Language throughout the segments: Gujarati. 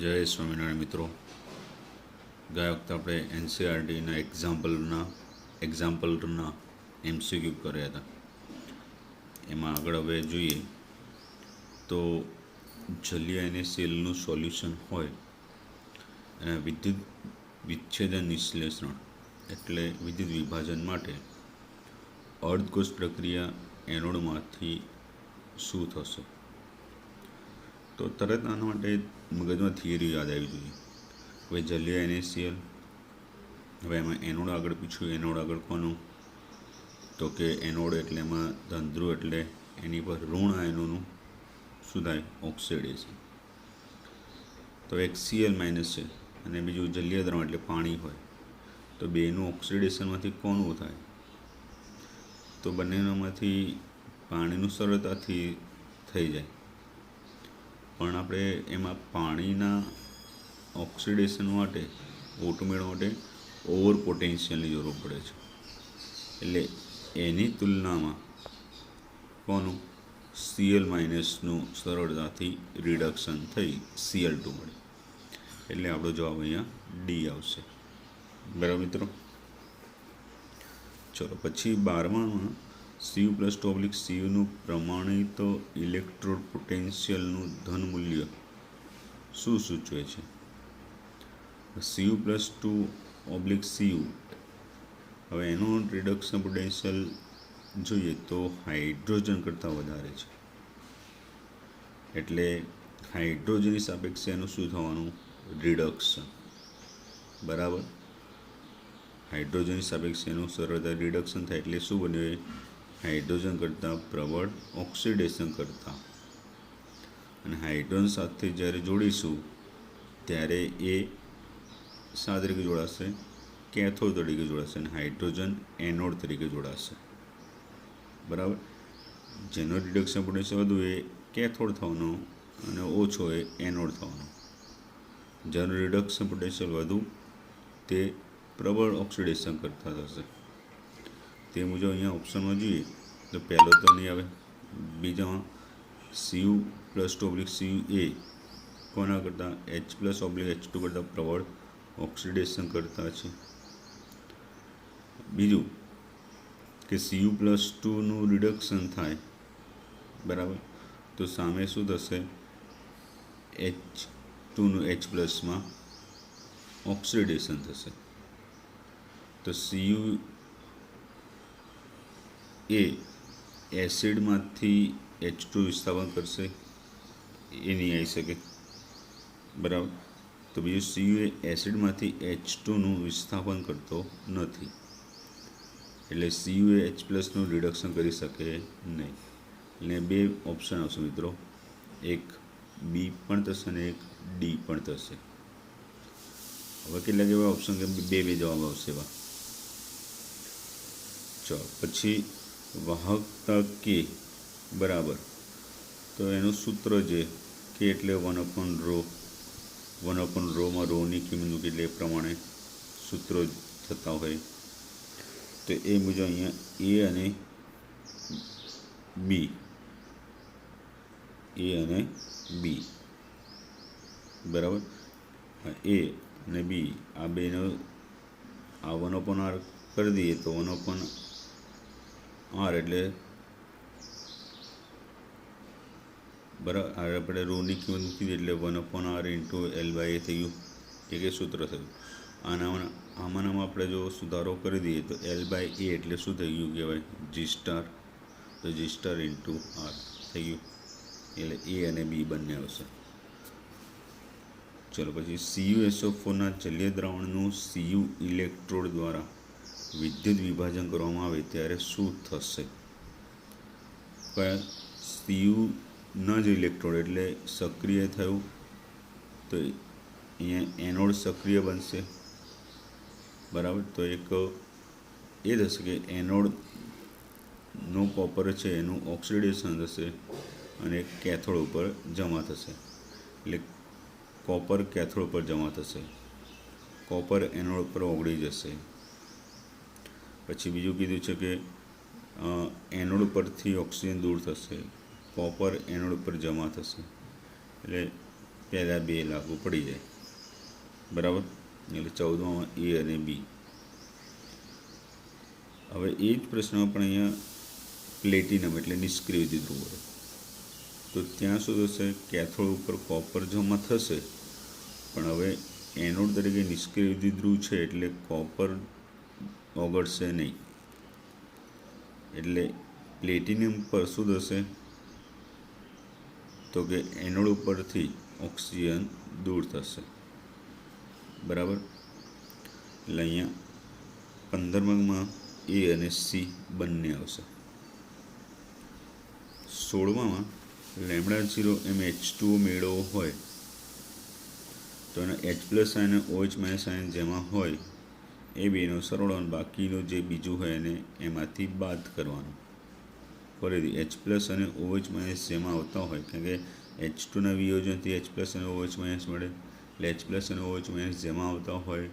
જય સ્વામિનારાયણ મિત્રો. ગયા વખતે આપણે એનસીઆરટીના એક્ઝામ્પલના MCQ કર્યા હતા. એમાં આગળ હવે જોઈએ તો જલીય NaClનું સોલ્યુશન હોય અને વિદ્યુત વિચ્છેદન નિશ્લેષણ એટલે વિદ્યુત વિભાજન માટે અર્ધકોષ પ્રક્રિયા એનોડમાંથી શું થશે. તો તરત આના માટે મગજમાં થિયરી યાદ આવી જોઈએ. હવે જલીય NaCl, હવે એમાં એનોડ આગળ પીછું. એનોડ આગળ કોનું? તો કે એનોડ એટલે એમાં ધન એટલે એની પર ઋણ આયનોનું શું થાય? ઓક્સિડેશન. તો એક Cl માઇનસ છે અને બીજું જલીય દ્રાવણ એટલે પાણી હોય, તો બેનું ઓક્સિડેશનમાંથી કોનું થાય? તો બંનેમાંથી પાણીનું સરળતાથી થઈ જાય, પણ આપણે એમાં પાણીના ઓક્સિડેશન માટે O2 મેળવવા માટે ઓવર પોટેન્શિયલની જરૂર પડે છે. એટલે એની તુલનામાં કોનું? Cl માઇનસનું સરળતાથી રિડક્શન થઈ Cl2 મળે. એટલે આપણો જવાબ અહીંયા ડી આવશે. બરાબર મિત્રો? ચલો પછી 12માં Cu+2/Cuનું પ્રમાણિત ઇલેક્ટ્રોડ પોટેન્શિયલનું ધન મૂલ્ય શું સૂચવે છે? Cu+2/Cu, હવે એનું રિડક્શન પોટેન્શિયલ જોઈએ તો હાઇડ્રોજન કરતાં વધારે છે. એટલે હાઇડ્રોજનની સાપેક્ષે એનું શું થવાનું? રિડક્શન. બરાબર? હાઇડ્રોજનની સાપેક્ષે એનું સરળતા રિડક્શન થાય એટલે શું બન્યું? હાઇડ્રોજન કરતાં પ્રબળ ઓક્સિડેશન કરતાં. અને હાઇડ્રોજન સાથે જ્યારે જોડીશું ત્યારે એ શા તરીકે જોડાશે? કેથોડ તરીકે જોડાશે અને હાઇડ્રોજન એનોડ તરીકે જોડાશે. બરાબર? જેનો રિડક્શન પોટેન્શિયલ વધુ એ કેથોડ થવાનો અને ઓછો એ એનોડ થવાનો. જેનો રિડક્શન પોટેન્શિયલ વધુ તે પ્રબળ ઓક્સિડેશન કરતા થશે. તે મુજબ અહીંયા ઓપ્શનમાં જોઈએ તો પહેલો તો નહીં આવે. બીજામાં Cu+2/Cu એ કોના કરતાં? H+/H2 કરતાં પ્રબળ ઓક્સિડેશન કરતા છે. બીજું કે Cu+2નું રિડક્શન થાય, બરાબર, તો સામે શું થશે? H2નું H+માં ઓક્સિડેશન થશે. તો Cu એ એસિડમાંથી H2 વિસ્થાપન કરશે, એ નહીં આવી શકે. બરાબર? તો બીજું Cu એ એસિડમાંથી H2નું વિસ્થાપન કરતો નથી, એટલે Cu એ H+નું રિડક્શન કરી શકે નહીં. એટલે બે ઓપ્શન આવશે મિત્રો, એક બી પણ થશે અને એક ડી પણ થશે. હવે કેટલાક એવા ઓપ્શન કે બે જવાબ આવશે એવા. ચાલો પછી વાહકતા કે, બરાબર, તો એનું સૂત્ર છે કે એટલે 1/ρ. 1/ρમાં રોની કિંમત મૂકી એટલે એ પ્રમાણે સૂત્રો થતા હોય. તો એ મુજબ અહીંયા એ અને બી, બરાબર, એ અને બી આ બેનો આ 1/r કરી દઈએ તો 1/r એટલે બરાબર, આપણે રોની કિંમત મૂકી દઈએ એટલે 1/r × L/A થઈ ગયું. એ કે સૂત્ર થયું. આમાં આપણે જો સુધારો કરી દઈએ તો L/A એટલે શું થઈ ગયું કહેવાય? G star. તો G સ્ટાર × R થઈ ગયું. એટલે એ અને બી બંને આવશે. ચલો પછી CuSO4ના જલીય દ્રાવણનું Cu ઇલેક્ટ્રોડ દ્વારા વિદ્યુત વિભાજન કરવામાં આવે ત્યારે શું થશે? કયા? Cuના જ ઇલેક્ટ્રોડ એટલે સક્રિય થયું તો અહીંયા એનોડ સક્રિય બનશે. બરાબર? તો એક એ થશે કે એનોડનો કોપર છે એનું ઓક્સિડેશન થશે અને કેથોડ ઉપર જમા થશે. એટલે કોપર કેથોડ ઉપર જમા થશે, કોપર એનોડ ઉપર ઓગળી જશે. પછી બીજું કીધું છે કે એનોડ પરથી ઓક્સિજન દૂર થશે, કોપર એનોડ ઉપર જમા થશે. એટલે પહેલાં 2 લાગુ પડી જાય, બરાબર. એટલે 14માં એ અને બી. હવે એ જ પ્રશ્નમાં પણ અહીંયા પ્લેટિનમ એટલે નિષ્ક્રિય વિદ્યુત ધ્રુવ, તો ત્યાં શું થશે, કેથોડ ઉપર કોપર જમા થશે, પણ હવે એનોડ તરીકે નિષ્ક્રિય વિદ્યુત ધ્રુવ છે એટલે કોપર ઓગળશે નહીં, એટલે પ્લેટિનિયમ પર શું થશે, તો કે એનોડ ઉપરથી ઓક્સિજન દૂર થશે, બરાબર. એટલે અહીંયા 15માં એ અને સી બંને આવશે. 16માં λ0 એમ H2O મેળવવો હોય તો એનો H+ અને OH- જેમાં હોય એ બેનો સરવાળો અને બાકીનું જે બીજું હોય એને એમાંથી બાદ કરવાનું. ફરીથી H+ અને OH- જેમાં આવતા હોય, કારણ કે H2ના વિયોજનથી H+ અને OH- મળે, એટલે H+ અને OH- જેમાં આવતા હોય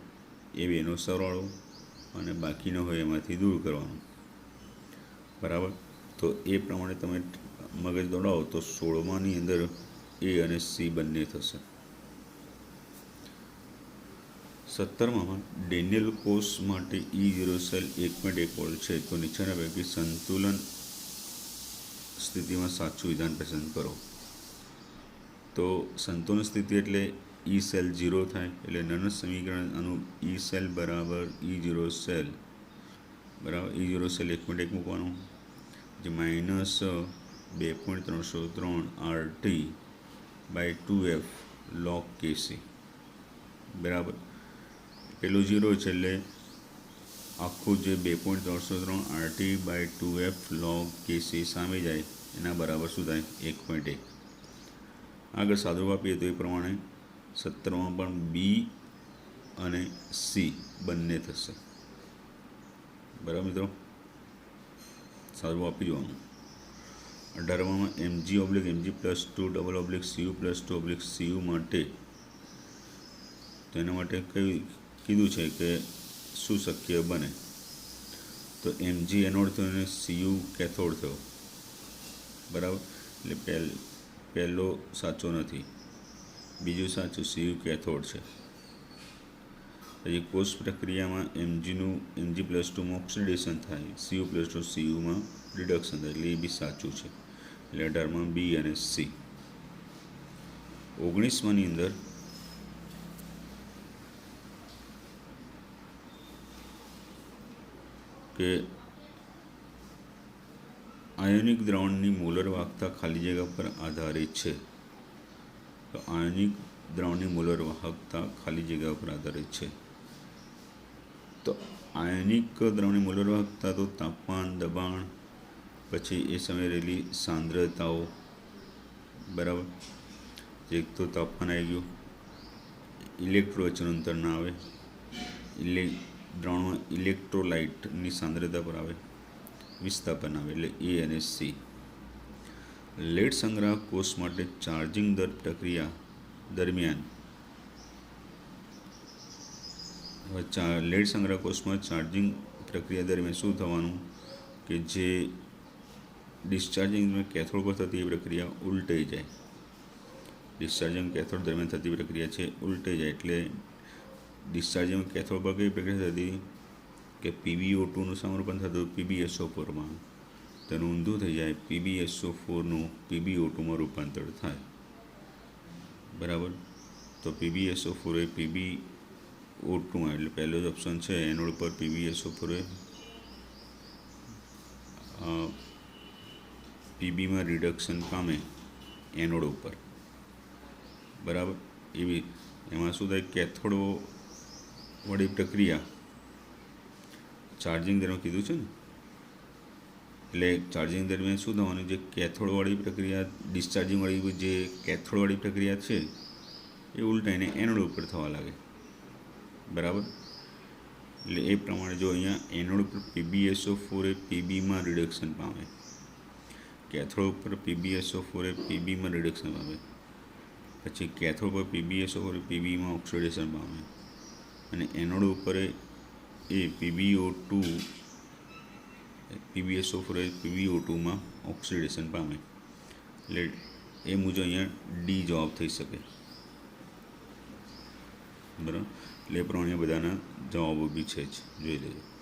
એ બેનો સરવાળો અને બાકીનો હોય એમાંથી દૂર કરવાનું, બરાબર. તો એ પ્રમાણે તમે મગજ દોડાવો તો 16માની અંદર એ અને સી બંને થશે. 17માં ડેનિયલ કોષ માટે E0 સેલ 1.1 વોલ્ટ છે, તો નીચેના પૈકી સંતુલન સ્થિતિમાં સાચું વિધાન પસંદ કરો. તો સંતુલન સ્થિતિ એટલે E સેલ 0 થાય, એટલે નન સમીકરણ આનું E સેલ બરાબર E0 સેલ બરાબર E0 સેલ 1.1 મૂકવાનું, જે -2.303 RT/2F log Kc, બરાબર. પેલું 0 છે એટલે આખું જે 2.303 RT/2F log Kc સામે જાય એના બરાબર શું થાય, 1.1. આગળ સાદુરૂપ આપીએ તો એ પ્રમાણે 17માં પણ બી અને સી બંને થશે, બરાબર મિત્રો, સાદુરૂપ આપી દેવાનું. 18માં Mg/Mg+2/Cu+2/Cu માટે, તો એના માટે કીધું છે કે શું શક્ય બને, તો Mg એનોડ થયો અને Cu કેથોડ થયો, બરાબર. એટલે પહેલો સાચો નથી, બીજું સાચું, Cu કેથોડ છે. પછી કોષ પ્રક્રિયામાં Mg+2માં ઓક્સિડેશન થાય, Cu+2 Cuમાં રિડક્શન થાય, એટલે એ બી સાચું છે. એટલે 18માં બી અને સી. 19માની અંદર કે આયોનિક દ્રાવણની મોલર વાહકતા ખાલી જગ્યા પર આધારિત છે. તો આયોનિક દ્રાવણની મોલર વાહકતા ખાલી જગ્યા પર આધારિત છે. તો આયોનિક દ્રાવણની મોલર વાહકતા તો તાપમાન, દબાણ, પછી એ સમયે રહેલી સાંદ્રતાઓ, બરાબર. એક તો તાપમાન આવી ગયું, ઇલેક્ટ્રો વચ્ચેનું અંતર ના આવે, દ્રાવણમાં ઇલેક્ટ્રોલાઇટની સાંદ્રતા પર આવે, વિસ્થાપન આવે, એટલે એ અને સી. લેડ સંગ્રાહક કોષ માટે ચાર્જિંગ દર પ્રક્રિયા દરમિયાન, લેડ સંગ્રાહક કોષમાં ચાર્જિંગ પ્રક્રિયા દરમિયાન શું થવાનું, કે જે ડિસ્ચાર્જિંગ કેથોડ પર થતી એ પ્રક્રિયા ઉલટાઈ જાય. ડિસ્ચાર્જિંગ કેથોડ દરમિયાન થતી પ્રક્રિયા છે ઉલટાઈ જાય, એટલે ડિસ્ચાર્જિંગ કેથોડ પર કઈ પ્રક્રિયા થતી, કે PbO2નું સમરૂપન થતું PbSO4માં, તેનું ઊંધું થઈ જાય, PbSO4નું PbO2માં રૂપાંતર થાય, બરાબર. તો PbSO4 એ PbO2માં, એટલે પહેલો જ ઓપ્શન છે એનોડ પર PbSO4 એ પીબીમાં રિડક્શન પામે એનોડ ઉપર, બરાબર. એવી એમાં શું થાય, કેથોડ વળી પ્રક્રિયા ચાર્જિંગ દરમિયાન કીધું છે ને, એટલે ચાર્જિંગ દરમિયાન શું થવાનું, જે કેથોડવાળી પ્રક્રિયા, ડિસ્ચાર્જિંગવાળી જે કેથોડવાળી પ્રક્રિયા છે એ ઉલટાઈને એનોડ ઉપર થવા લાગે, બરાબર. એટલે એ પ્રમાણે જો અહીંયા એનોડ ઉપર PbSO4 એ પીબીમાં રિડક્શન પામે, કેથોડ ઉપર PbSO4 એ પીબીમાં રિડક્શન પામે, પછી કેથોડ પર PbSO4 એ પીબીમાં ઓક્સિડેશન પામે, અને એનોડ ઉપર એ PbSO4 એ PbO2માં ઓક્સિડેશન પામે. એટલે એ મુજબ અહીંયા ડી જવાબ થઈ શકે. બરાબર, એટલે એ પ્રમાણે બધાના જવાબો બી છે જ, જોઈ લેજો.